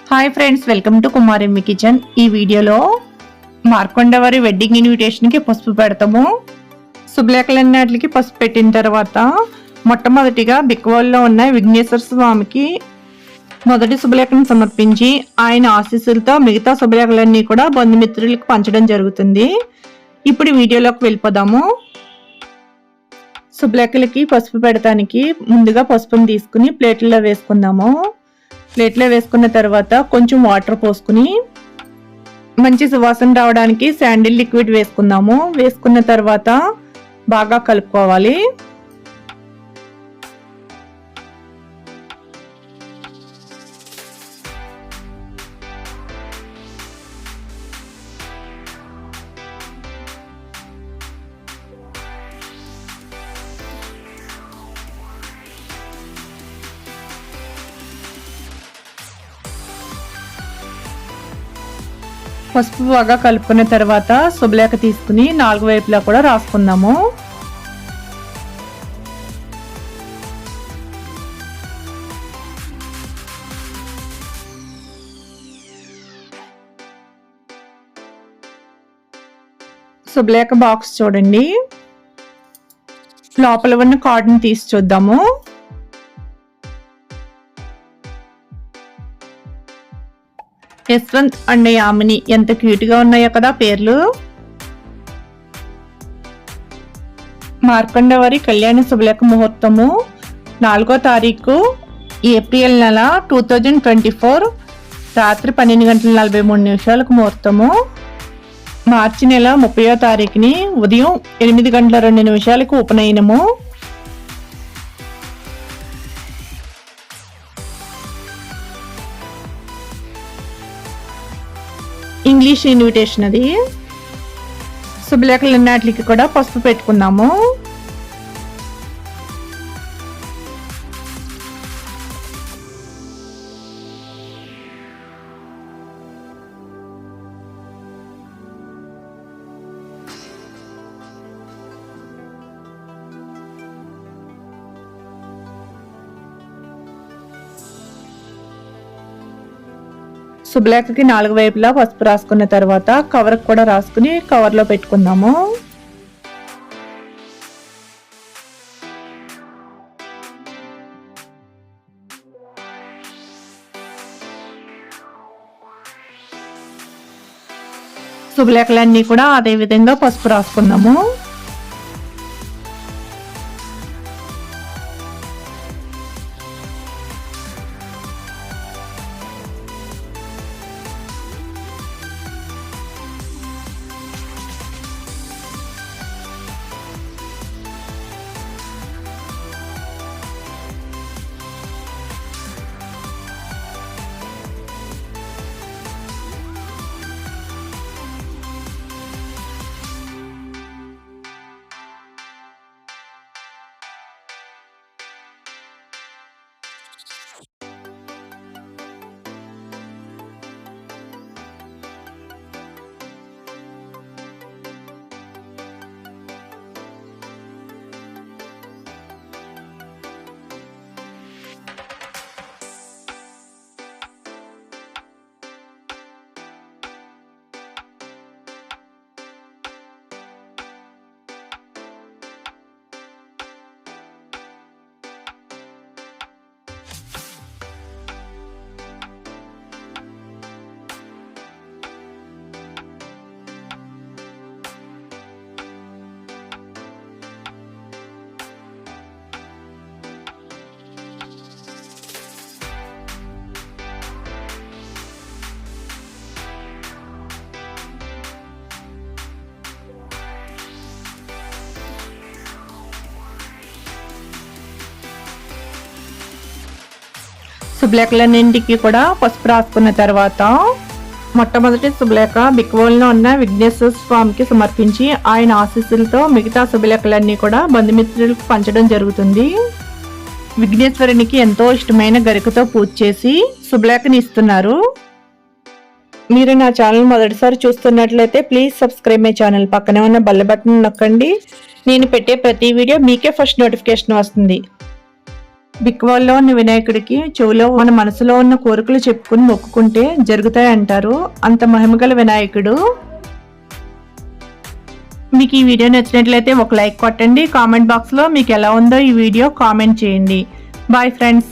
Hi friends, welcome to Kumarammi kitchen. ఈ వీడియోలో మార్కొండవారి wedding ఇన్విటేషన్కి పసుపు పెడతాము. శుభలేఖలన్నిటికి పసుపు పెట్టిన తర్వాత మొట్టమొదటిగా బిక్వాల్లో ఉన్న విఘ్నేశ్వర స్వామికి మొదటి శుభలేఖను సమర్పించి ఆయన ఆశీస్సులతో మిగతా శుభలేఖలన్నీ కూడా బంధుమిత్రులకు పంచడం జరుగుతుంది. ఇప్పుడు వీడియోలోకి వెళ్ళిపోదాము. శుభలేఖలకి పసుపు పెడతానికి ముందుగా పసుపుని తీసుకుని ప్లేట్లో వేసుకుందాము. ప్లేట్లో వేసుకున్న తర్వాత కొంచెం వాటర్ పోసుకుని మంచి సువాసన రావడానికి శాండిల్ లిక్విడ్ వేసుకుందాము. వేసుకున్న తర్వాత బాగా కలుపుకోవాలి. పసుపు బాగా కలుపుకున్న తర్వాత శుభలేఖ తీసుకుని 4 వైపులా కూడా రాసుకుందాము. శుభలేఖ బాక్స్ చూడండి, లోపల ఉన్న కార్డుని తీసి చూద్దాము. యశ్వంత్ అండ్ యామిని ఎంత క్యూట్ గా ఉన్నాయో కదా పేర్లు. మార్కొండవారి కళ్యాణ శుభలేఖ ముహూర్తము 4వ తారీఖు ఏప్రిల్ నెల 2024 రాత్రి 12:43 ముహూర్తము. మార్చి నెల 30వ తారీఖుని ఉదయం 8:02 ఉపనయనము. ఇంగ్లీష్ ఇన్విటేషన్ అది. శుభలేఖలన్నిటికి కూడా పసుపు పెట్టుకున్నాము. శుభలేఖకి 4 వైపులా పసుపు రాసుకున్న తర్వాత కవర్ కూడా రాసుకుని కవర్లో పెట్టుకుందాము. శుభలేఖలన్నీ కూడా అదే విధంగా పసుపు రాసుకుందాము. శుభలేఖలన్నింటికి కూడా పసుపు రాసుకున్న తర్వాత మొట్టమొదటి శుభలేఖ బిక్వాల్లో ఉన్న విఘ్నేశ్వర స్వామికి సమర్పించి ఆయన ఆశీస్సులతో మిగతా శుభలేఖలన్నీ కూడా బంధుమిత్రులకు పంచడం జరుగుతుంది. విఘ్నేశ్వరునికి ఎంతో ఇష్టమైన గరికతో పూజ చేసి శుభలేఖని ఇస్తున్నారు. మీరు నా ఛానల్ మొదటిసారి చూస్తున్నట్లయితే ప్లీజ్ సబ్స్క్రైబ్ మై ఛానల్. పక్కనే ఉన్న బెల్ బటన్ నొక్కండి. నేను పెట్టే ప్రతి వీడియో మీకే ఫస్ట్ నోటిఫికేషన్ వస్తుంది. బిక్వాల్లో ఉన్న వినాయకుడికి చెవులో మన మనసులో ఉన్న కోరికలు చెప్పుకుని మొక్కుకుంటే జరుగుతాయి అంటారు. అంత మహిమగల వినాయకుడు. మీకు ఈ వీడియో నచ్చినట్లయితే ఒక లైక్ కొట్టండి. కామెంట్ బాక్స్లో మీకు ఎలా ఉందో ఈ వీడియో కామెంట్ చేయండి. Bye friends.